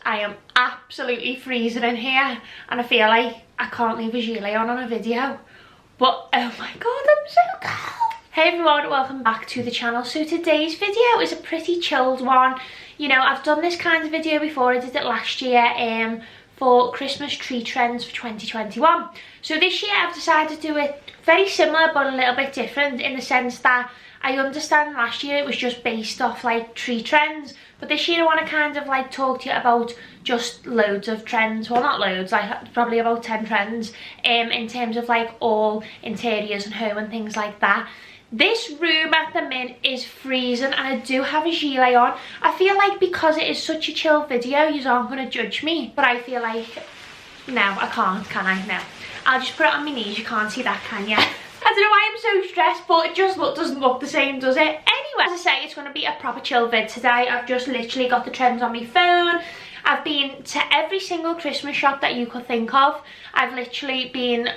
I am absolutely freezing in here and I feel like I can't leave a gilet on a video, but oh my god, I'm so cold. Hey everyone, welcome back to the channel. So today's video is a pretty chilled one. You know, I've done this kind of video before. I did it last year for Christmas tree trends for 2021. So this year I've decided to do it very similar but a little bit different, in the sense that I understand last year it was just based off like tree trends, but this year I want to kind of like talk to you about just loads of trends. Well, not loads, like probably about 10 trends in terms of like all interiors and home and things like that. This room at the minute is freezing and I do have a gilet on. I feel like because it is such a chill video, you aren't going to judge me, but I feel like, no, I can't, can I? No. I'll just put it on my knees. You can't see that, can you? I don't know why I'm so stressed, but it just doesn't look the same, does it? Anyway, as I say, it's going to be a proper chill vid today. I've just literally got the trends on my phone. I've been to every single Christmas shop that you could think of. I've literally been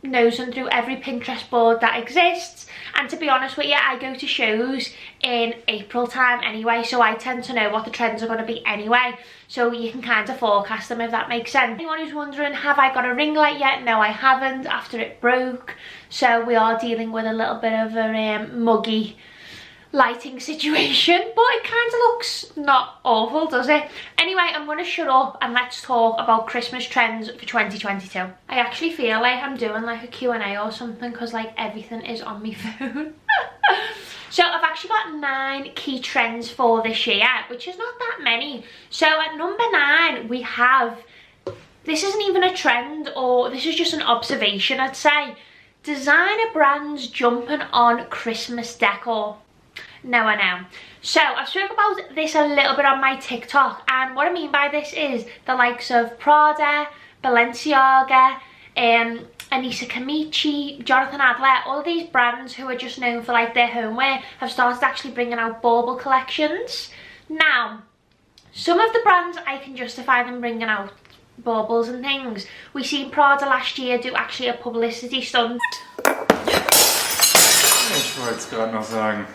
nosing through every Pinterest board that exists, and to be honest with you, I go to shows in April time anyway, so I tend to know what the trends are going to be anyway, so you can kind of forecast them, if that makes sense. Anyone who's wondering, have I got a ring light yet? No, I haven't, after it broke, so we are dealing with a little bit of a muggy lighting situation, but it kind of looks not awful, does it? Anyway, I'm going to shut up and let's talk about Christmas trends for 2022. I actually feel like I'm doing like a Q&A or something, because like everything is on my phone. So I've actually got 9 key trends for this year, which is not that many. So at number 9 we have, this isn't even a trend, or this is just an observation I'd say, designer brands jumping on Christmas decor. No, I know. So I've spoken about this a little bit on my TikTok, and what I mean by this is the likes of Prada, Balenciaga, Anissa Kamichi, Jonathan Adler, all of these brands who are just known for like their homeware have started actually bringing out bauble collections. Now, some of the brands I can justify them bringing out baubles and things. We seen Prada last year do actually a publicity stunt. Ich wollte es gerade noch sagen.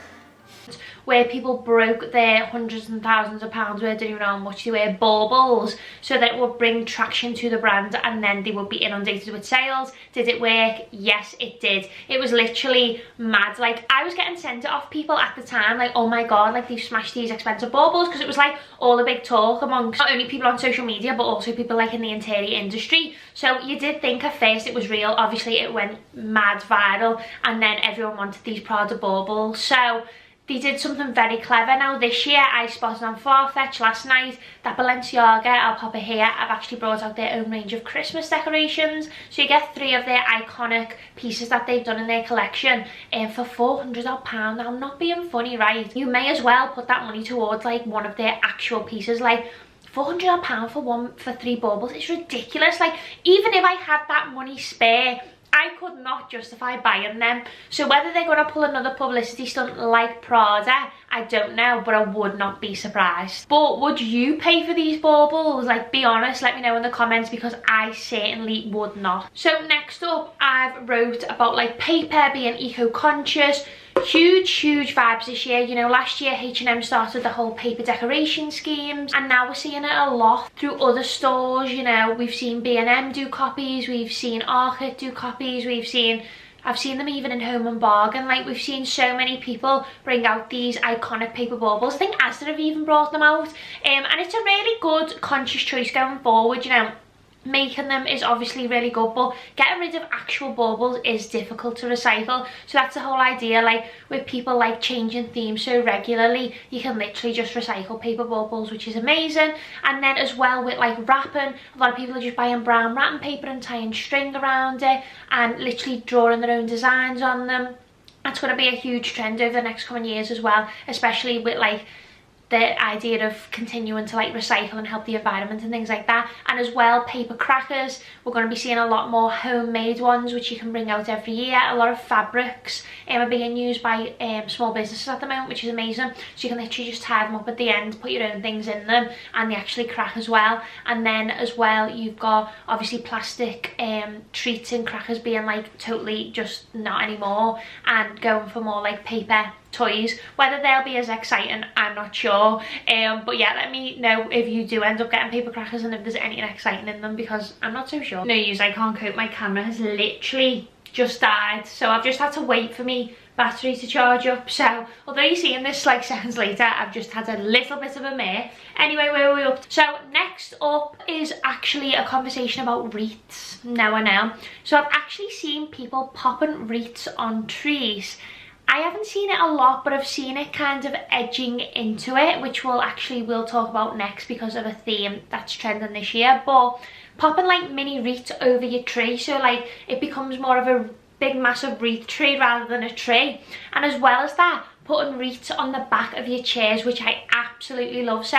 Where people broke their hundreds and thousands of pounds worth, don't even know how much they were, baubles, so that it would bring traction to the brand and then they would be inundated with sales. Did it work? Yes, it did. It was literally mad. Like, I was getting sent it off people at the time, like, oh my god, like they've smashed these expensive baubles, because it was like all a big talk amongst not only people on social media but also people like in the interior industry. So you did think at first it was real. Obviously it went mad viral and then everyone wanted these Prada baubles. So they did something very clever. Now this year I spotted on Farfetch last night that Balenciaga, I'll pop it here, have actually brought out their own range of Christmas decorations. So you get 3 of their iconic pieces that they've done in their collection for £400 odd. Now, I'm not being funny, right? You may as well put that money towards like one of their actual pieces. Like, £400 odd for 3 baubles, it's ridiculous. Like, even if I had that money spare, I could not justify buying them. So whether they're going to pull another publicity stunt like Prada, I don't know, but I would not be surprised. But would you pay for these baubles? Like, be honest, let me know in the comments, because I certainly would not. So next up, I've wrote about like paper, being eco-conscious. Huge vibes this year. You know, last year H&M started the whole paper decoration schemes, and now we're seeing it a lot through other stores. You know, we've seen B&M do copies, we've seen Arcot do copies, I've seen them even in Home and Bargain. Like, we've seen so many people bring out these iconic paper baubles. I think Asda have even brought them out, and it's a really good conscious choice going forward. You know, making them is obviously really good, but getting rid of actual baubles is difficult to recycle. So that's the whole idea. Like, with people like changing themes so regularly, you can literally just recycle paper baubles, which is amazing. And then as well with like wrapping, a lot of people are just buying brown wrapping paper and tying string around it and literally drawing their own designs on them. That's going to be a huge trend over the next coming years as well, especially with like the idea of continuing to like recycle and help the environment and things like that. And as well, paper crackers, we're going to be seeing a lot more homemade ones which you can bring out every year. A lot of fabrics are being used by small businesses at the moment, which is amazing. So you can literally just tie them up at the end, put your own things in them, and they actually crack as well. And then as well, you've got obviously plastic treats and crackers being like totally just not anymore, and going for more like paper toys. Whether they'll be as exciting, I'm not sure. But yeah, let me know if you do end up getting paper crackers and if there's anything exciting in them, because I'm not so sure. No use, I can't cope. My camera has literally just died, so I've just had to wait for me battery to charge up. So although you're seeing this like seconds later, I've just had a little bit of a mare. Anyway, where are we up to? So next up is actually a conversation about wreaths. Now I know. So I've actually seen people popping wreaths on trees. I haven't seen it a lot, but I've seen it kind of edging into it, which we'll talk about next because of a theme that's trending this year. But popping like mini wreaths over your tree, so like it becomes more of a big massive wreath tree rather than a tree. And as well as that, putting wreaths on the back of your chairs, which I absolutely love. So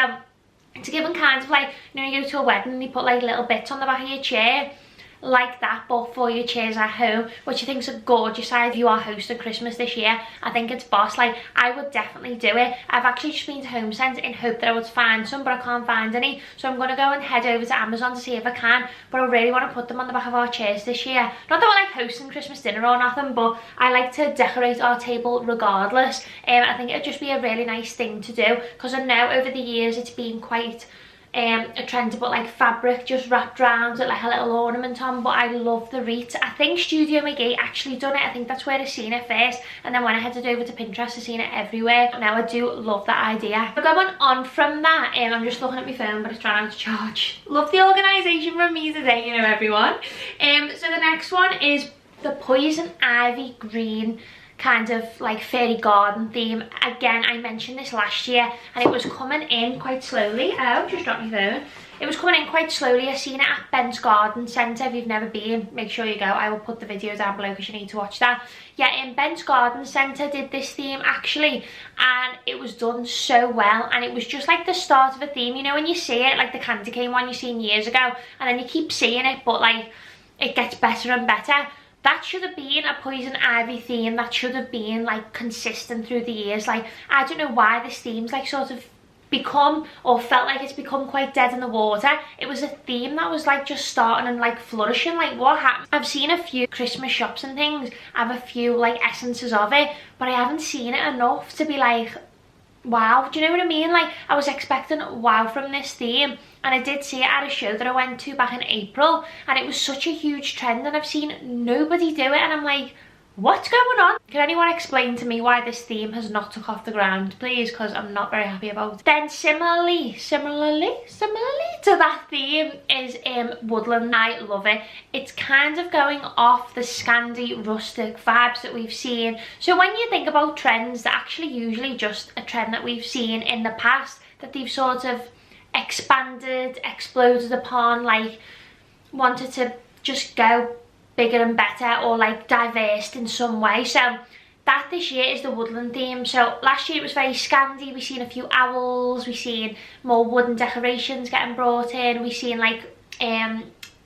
it's given kind of like, you know, you go to a wedding and you put like little bits on the back of your chair like that, but for your chairs at home, which I think is a gorgeous idea. If you are hosting Christmas this year, I think it's boss. Like, I would definitely do it. I've actually just been to Home Sense in hope that I would find some, but I can't find any, so I'm going to go and head over to Amazon to see if I can. But I really want to put them on the back of our chairs this year. Not that we're like hosting Christmas dinner or nothing, but I like to decorate our table regardless. I think it'd just be a really nice thing to do, because I know over the years it's been quite a trend to put like fabric just wrapped around it, like a little ornament on. But I love the wreaths. I think Studio McGee actually done it. I think that's where I seen it first, and then when I headed over to Pinterest I seen it everywhere. Now I do love that idea. But going on from that, I'm just looking at my phone, but it's trying out to charge. Love the organisation from me today, you know, everyone. So the next one is the poison ivy green kind of like fairy garden theme. Again, I mentioned this last year and it was coming in quite slowly. Oh, just dropped my phone. It was coming in quite slowly. I've seen it at Ben's Garden Centre. If you've never been, make sure you go. I will put the video down below because you need to watch that. Yeah, in Ben's Garden Centre did this theme actually, and it was done so well, and it was just like the start of a theme. You know when you see it, like the candy cane one you seen years ago, and then you keep seeing it, but like it gets better and better. That should have been a poison ivy theme. That should have been like consistent through the years. Like, I don't know why this theme's like sort of become, or felt like it's become quite dead in the water. It was a theme that was like just starting and like flourishing. Like, what happened? I've seen a few Christmas shops and things have a few like essences of it, but I haven't seen it enough to be like, wow. Do you know what I mean? Like, I was expecting wow from this theme, and I did see it at a show that I went to back in April, and it was such a huge trend, and I've seen nobody do it, and I'm like, what's going on? Can anyone explain to me why this theme has not took off the ground, please? Because I'm not very happy about it. Then similarly to that theme is woodland. I love it. It's kind of going off the Scandi rustic vibes that we've seen. So when you think about trends, they're actually usually just a trend that we've seen in the past, that they've sort of expanded, exploded upon, like wanted to just go bigger and better, or like diverse in some way. So that this year is the woodland theme. So last year it was very Scandi. We've seen a few owls, we've seen more wooden decorations getting brought in, we've seen like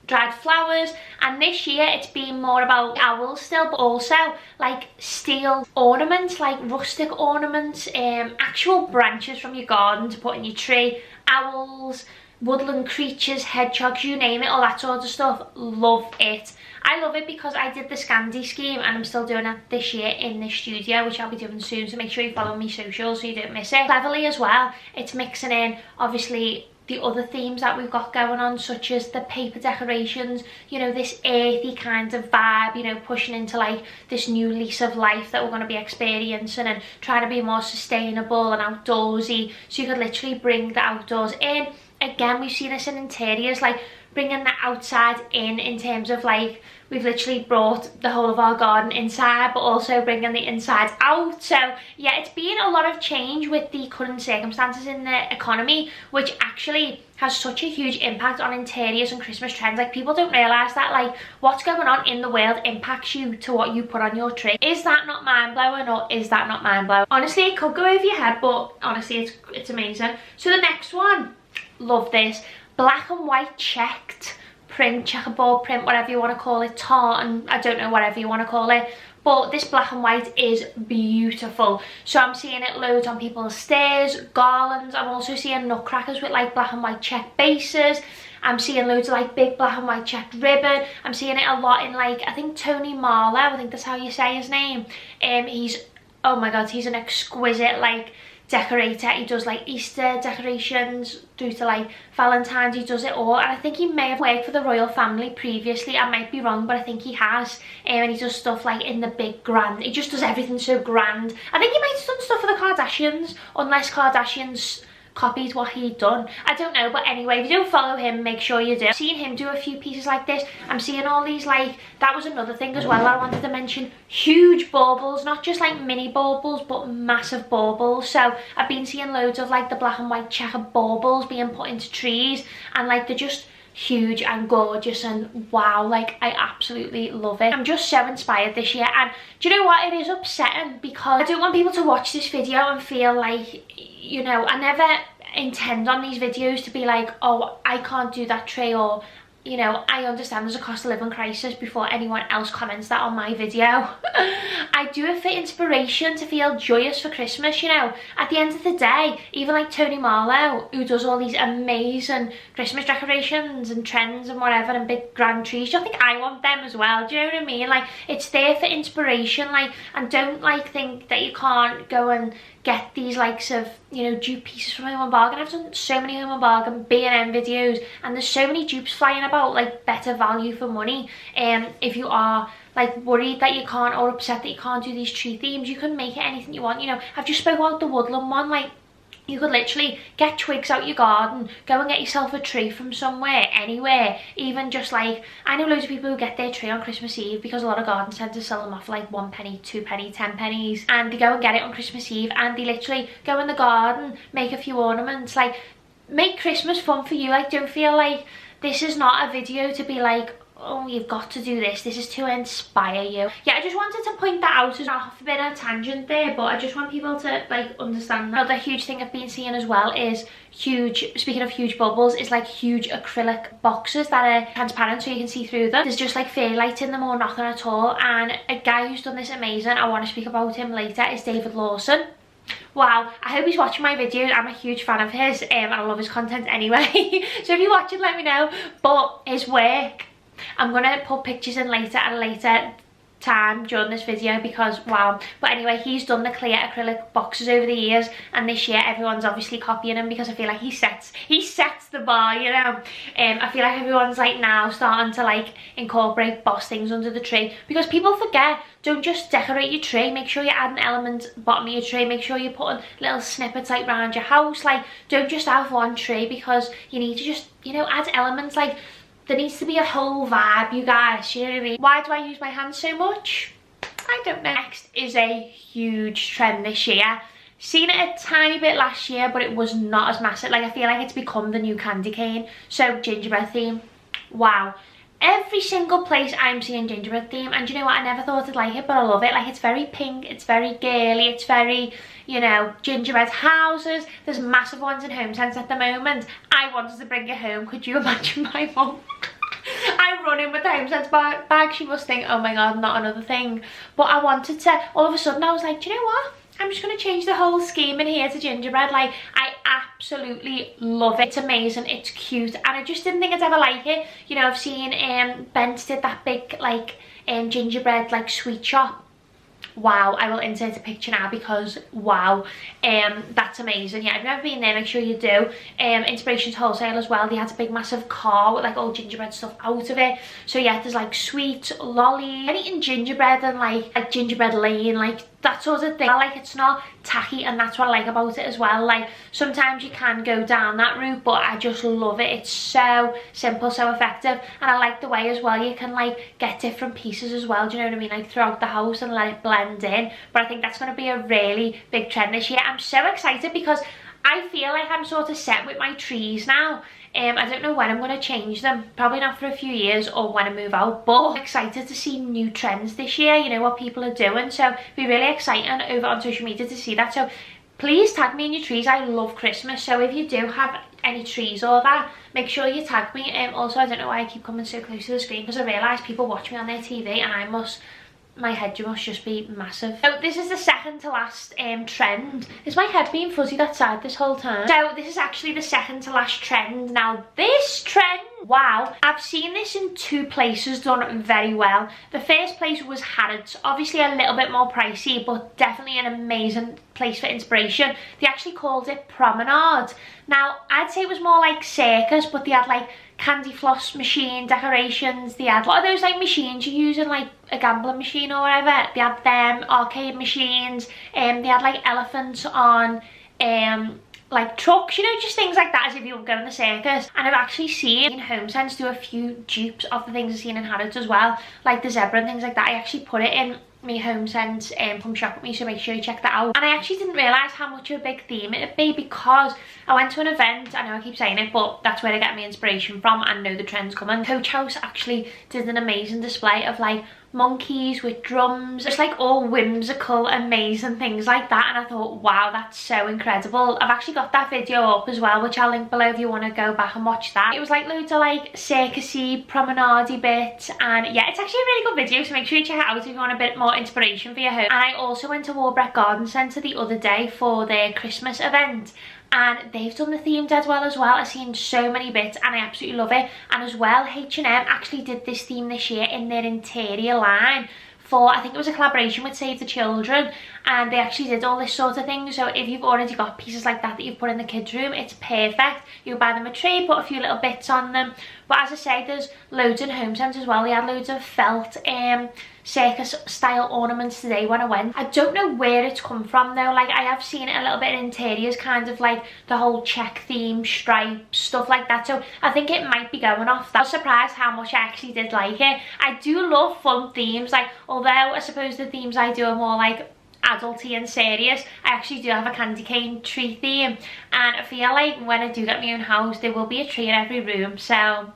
dried flowers, and this year it's been more about owls still, but also like steel ornaments, like rustic ornaments, actual branches from your garden to put in your tree, owls, woodland creatures, hedgehogs, you name it, all that sort of stuff. Love it. I love it because I did the Scandi scheme and I'm still doing it this year in this studio, which I'll be doing soon, so make sure you follow me socials so you don't miss it. Cleverly as well, it's mixing in obviously the other themes that we've got going on, such as the paper decorations, you know, this earthy kind of vibe, you know, pushing into like this new lease of life that we're going to be experiencing, and trying to be more sustainable and outdoorsy, so you could literally bring the outdoors in. Again, we've seen this in interiors, like bringing the outside in terms of like, we've literally brought the whole of our garden inside, but also bringing the inside out. So yeah, it's been a lot of change with the current circumstances in the economy, which actually has such a huge impact on interiors and Christmas trends. Like, people don't realise that like what's going on in the world impacts you to what you put on your tree. Is that not mind-blowing, or is that not mind-blowing? Honestly, it could go over your head, but honestly it's amazing. So the next one, love this, black and white checked print, checkerboard print, whatever you want to call it, tartan, I don't know, whatever you want to call it, but this black and white is beautiful. So I'm seeing it loads on people's stairs, garlands. I'm also seeing nutcrackers with like black and white checked bases. I'm seeing loads of like big black and white checked ribbon. I'm seeing it a lot in like, I think Tony Marlowe, I think that's how you say his name. He's oh my god, he's an exquisite like decorator. He does like Easter decorations through to like Valentine's, he does it all. And I think he may have worked for the royal family previously, I might be wrong, but I think he has. And he does stuff like in the big grand, he just does everything so grand. I think he might have done stuff for the Kardashians, unless Kardashians copied what he'd done, I don't know. But anyway, if you don't follow him, make sure you do. I've seen him do a few pieces like this. I'm seeing all these like, that was another thing as well I wanted to mention, huge baubles, not just like mini baubles but massive baubles. So I've been seeing loads of like the black and white checkered baubles being put into trees, and like they're just huge and gorgeous, and wow, like I absolutely love it. I'm just so inspired this year. And do you know what, it is upsetting because I don't want people to watch this video and feel like, you know, I never intend on these videos to be like, oh, I can't do that tree, or, you know, I understand there's a cost of living crisis before anyone else comments that on my video. I do it for inspiration, to feel joyous for Christmas, you know. At the end of the day, even like Tony Marlowe, who does all these amazing Christmas decorations and trends and whatever, and big grand trees, do you think I want them as well? Do you know what I mean? Like, it's there for inspiration, like, and don't like think that you can't go and get these likes of, you know, dupe pieces from Home and Bargain. I've done so many Home and Bargain B&M videos, and there's so many dupes flying about, like better value for money. If you are like worried that you can't, or upset that you can't do these tree themes, you can make it anything you want. You know, I've just spoke about the woodland one. Like, you could literally get twigs out your garden, go and get yourself a tree from somewhere, anywhere. Even just like, I know loads of people who get their tree on Christmas Eve, because a lot of gardens tend to sell them off for like 1 penny, 2 penny, 10 pennies, and they go and get it on Christmas Eve, and they literally go in the garden, make a few ornaments, like make Christmas fun for you. Like, don't feel like this is not a video to be like, oh, you've got to do this. This is to inspire you. Yeah, I just wanted to point that out as well. Off a bit of a tangent there, but I just want people to like understand that. Another huge thing I've been seeing as well is huge, speaking of huge bubbles, is like huge acrylic boxes that are transparent so you can see through them. There's just like fairy light in them or nothing at all. And a guy who's done this amazing, I want to speak about him later, is David Lawson. Wow, I hope he's watching my videos. I'm a huge fan of his, and I love his content anyway. So if you watch it, let me know. But his work, I'm gonna put pictures in later at a later time during this video, because wow. But anyway, he's done the clear acrylic boxes over the years, and this year everyone's obviously copying him, because I feel like he sets the bar, you know. I feel like everyone's like now starting to like incorporate boss things under the tree, because people forget, don't just decorate your tree, make sure you add an element bottom of your tree, make sure you're putting little snippets like around your house. Like, don't just have one tree, because you need to just, you know, add elements. Like, there needs to be a whole vibe, you guys, you know what I mean? Why do I use my hands so much? I don't know. Next is a huge trend this year. Seen it a tiny bit last year, but it was not as massive. Like, I feel like it's become the new candy cane. So, gingerbread theme. Wow. Every single place I'm seeing gingerbread theme, and you know what, I never thought I'd like it, but I love it. Like, it's very pink, it's very girly, it's very, you know, gingerbread houses. There's massive ones in home centre at the moment. I wanted to bring it home. Could you imagine my mum? I'm running with the home centre bag. She must think, oh my god, not another thing. But I wanted to, all of a sudden I was like, do you know what? I'm just going to change the whole scheme in here to gingerbread. Like, I absolutely love it. It's amazing, it's cute, and I just didn't think I'd ever like it. You know, I've seen Bent did that big like gingerbread like sweet shop. Wow, I will insert a picture now, because wow, that's amazing. Yeah, I've never been there, make sure you do. Inspirations Wholesale as well, they had a big massive car with like all gingerbread stuff out of it. So yeah, there's like sweet, lolly, anything gingerbread, and like gingerbread lane, like that sort of thing. Like, it's not tacky, and that's what I like about it as well. Like, sometimes you can go down that route, but I just love it. It's so simple, so effective, and I like the way as well you can like get different pieces as well, do you know what I mean, like throughout the house, and let it blend in. But I think that's going to be a really big trend this year. I'm so excited, because I feel like I'm sort of set with my trees now. I don't know when I'm going to change them, probably not for a few years, or when I move out, but I'm excited to see new trends this year, you know, what people are doing. So it'll be really exciting over on social media to see that. So please tag me in your trees. I love Christmas, so if you do have any trees or that, make sure you tag me. Also, I don't know why I keep coming so close to the screen, because I realise people watch me on their TV, and my head must just be massive. So this is the second to last trend. Is my head being fuzzy that side this whole time? So this is actually the second to last trend. Now, this trend Wow, I've seen this in 2 places done very well. The first place was Harrods, obviously a little bit more pricey, but definitely an amazing place for inspiration. They actually called it Promenade. Now, I'd say it was more like circus, but they had like candy floss machine decorations. They had a lot of those like machines you use in like a gambling machine or whatever. They had them, arcade machines, they had like elephants on like trucks, you know, just things like that as if you were going to the circus. And I've actually seen HomeSense do a few dupes of the things I've seen in Harrods as well, like the zebra and things like that. I actually put it in my HomeSense come shop with me, so make sure you check that out. And I actually didn't realise how much of a big theme it'd be, because I went to an event, I know I keep saying it, but that's where I get my inspiration from and know the trend's coming. Coach House actually did an amazing display of like monkeys with drums, just like all whimsical, amazing things like that. And I thought, wow, that's so incredible. I've actually got that video up as well, which I'll link below if you want to go back and watch that. It was like loads of like circusy, promenade-y bits, and yeah, it's actually a really good video, so make sure you check it out if you want a bit more inspiration for your home. And I also went to Warbeck Garden Centre the other day for their Christmas event, and they've done the theme dead well as well. I've seen so many bits and I absolutely love it. And as well, H&M actually did this theme this year in their interior line for, I think it was a collaboration with Save the Children, and they actually did all this sort of thing. So if you've already got pieces like that you've put in the kids room, it's perfect. You buy them a tree, put a few little bits on them. But as I say, there's loads in HomeSense as well. They had loads of felt circus style ornaments today when I went. I don't know where it's come from though. Like, I have seen it a little bit in interiors, kind of like the whole check theme, stripes, stuff like that. So I think it might be going off that. I was surprised how much I actually did like it. I do love fun themes, like, although I suppose the themes I do are more like adulty and serious, I actually do have a candy cane tree theme, and I feel like when I do get my own house there will be a tree in every room. So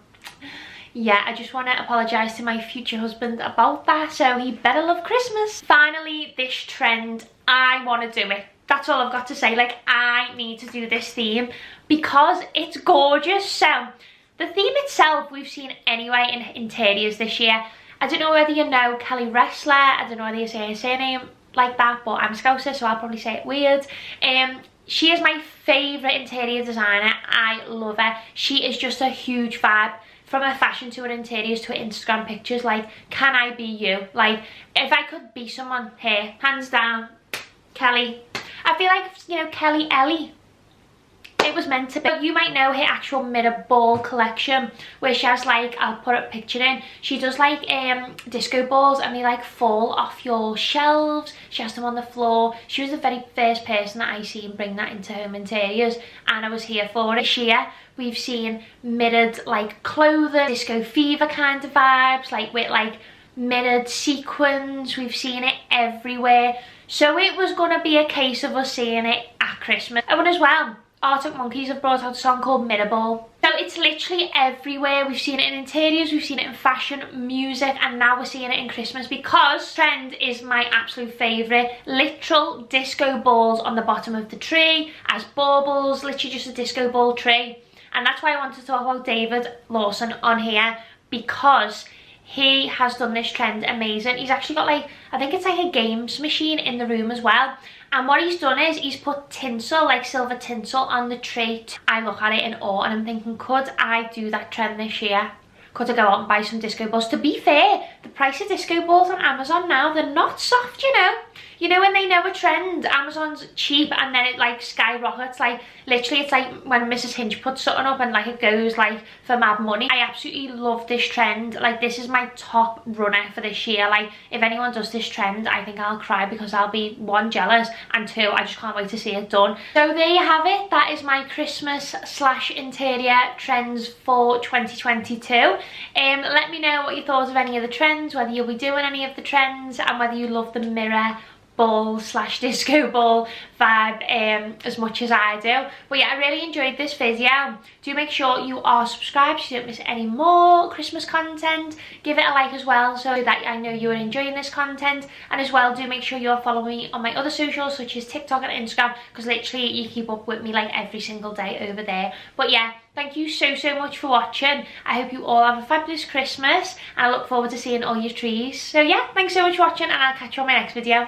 yeah, I just want to apologise to my future husband about that, so he better love Christmas. Finally, this trend, I want to do it. That's all I've got to say. Like, I need to do this theme because it's gorgeous. So the theme itself we've seen anyway in interiors this year. I don't know whether you know Kelly Wrestler, I don't know whether you say her surname like that, but I'm Scouser, so I'll probably say it weird. She is my favourite interior designer. I love her. She is just a huge vibe. From her fashion to her interiors to her Instagram pictures, like, can I be you? Like, if I could be someone here, hands down, Kelly. I feel like, you know, Kelly Ellie, it was meant to be. You might know her actual mirror ball collection, where she has like, I'll put a picture in, she does like disco balls, and they like fall off your shelves. She has them on the floor. She was the very first person that I seen bring that into home interiors, and I was here for it. This year we've seen mirrored like clothing, disco fever kind of vibes, like with like mirrored sequins. We've seen it everywhere, so it was gonna be a case of us seeing it at Christmas. Oh, and as well, Arctic Monkeys have brought out a song called Mirror Ball. So it's literally everywhere. We've seen it in interiors, we've seen it in fashion, music, and now we're seeing it in Christmas, because trend is my absolute favourite. Literal disco balls on the bottom of the tree as baubles, literally just a disco ball tree. And that's why I wanted to talk about David Lawson on here, because he has done this trend amazing. He's actually got like, I think it's like a games machine in the room as well. And what he's done is he's put tinsel, like silver tinsel, on the tree. I look at it in awe and I'm thinking, could I do that trend this year? Could I go out and buy some disco balls? To be fair, the price of disco balls on Amazon now, they're not soft, you know. You know, when they know a trend, Amazon's cheap and then it like skyrockets. Like, literally, it's like when Mrs. Hinch puts something up and like it goes like for mad money. I absolutely love this trend. Like, this is my top runner for this year. Like, if anyone does this trend, I think I'll cry, because I'll be, one, jealous, and two, I just can't wait to see it done. So there you have it. That is my Christmas / interior trends for 2022. Let me know what you thought of any of the trends, whether you'll be doing any of the trends, and whether you love the mirror ball / disco ball vibe as much as I do. But yeah, I really enjoyed this video. Do make sure you are subscribed so you don't miss any more Christmas content. Give it a like as well, so that I know you are enjoying this content. And as well, do make sure you're following me on my other socials, such as TikTok and Instagram, because literally you keep up with me like every single day over there. But yeah, thank you so much for watching. I hope you all have a fabulous Christmas, and I look forward to seeing all your trees. So yeah, thanks so much for watching, and I'll catch you on my next video.